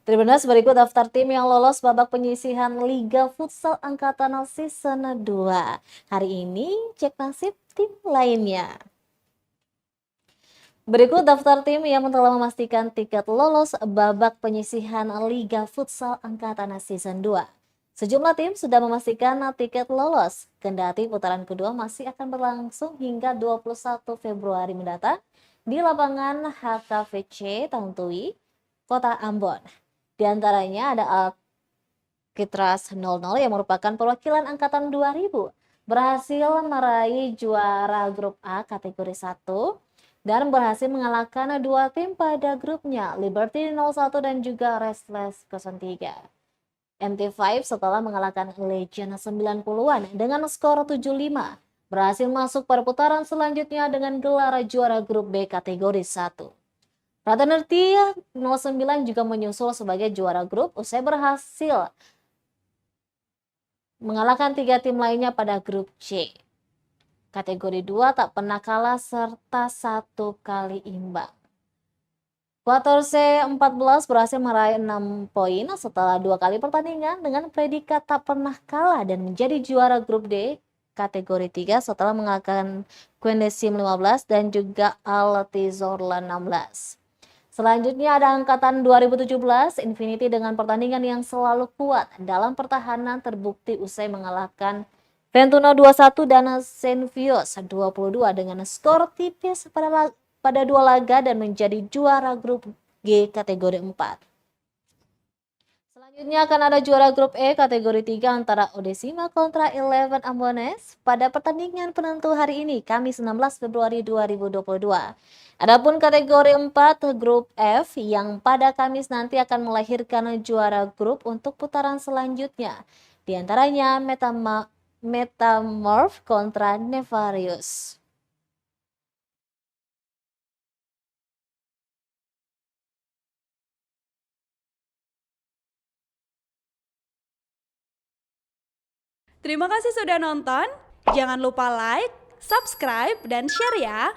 Tribuners, berikut daftar tim yang lolos babak penyisihan Liga Futsal Angkatan Season 2. Hari ini cek nasib tim lainnya. Berikut daftar tim yang telah memastikan tiket lolos babak penyisihan Liga Futsal Angkatan Season 2. Sejumlah tim sudah memastikan tiket lolos, kendati putaran kedua masih akan berlangsung hingga 21 Februari mendatang di lapangan HKVC Tangtui, Kota Ambon. Di antaranya ada Alkitras 00 yang merupakan perwakilan angkatan 2000 berhasil meraih juara grup A kategori 1 dan berhasil mengalahkan dua tim pada grupnya, Liberty 01 dan juga Restless 03. MT5 setelah mengalahkan Legend 90-an dengan skor 7-5 berhasil masuk pada putaran selanjutnya dengan gelar juara grup B kategori 1. Fraternity 09 juga menyusul sebagai juara grup usai berhasil mengalahkan 3 tim lainnya pada grup C. Kategori 2 tak pernah kalah serta 1 kali imbang. Kuarter C14 berhasil meraih 6 poin setelah 2 kali pertandingan dengan predikat tak pernah kalah dan menjadi juara grup D kategori 3 setelah mengalahkan Quendesim 15 dan juga Altizorla 16. Selanjutnya ada angkatan 2017, Infinity dengan pertandingan yang selalu kuat dalam pertahanan terbukti usai mengalahkan Ventuno 21 dan Senvios 22 dengan skor tipis pada 2 laga dan menjadi juara grup G kategori 4. Selanjutnya akan ada juara grup E kategori 3 antara Odesima kontra Eleven Ambones pada pertandingan penentu hari ini, Kamis 16 Februari 2022. Adapun kategori 4 grup F yang pada Kamis nanti akan melahirkan juara grup untuk putaran selanjutnya. Di antaranya Metamorph kontra Nefarious. Terima kasih sudah nonton. Jangan lupa like, subscribe, dan share ya.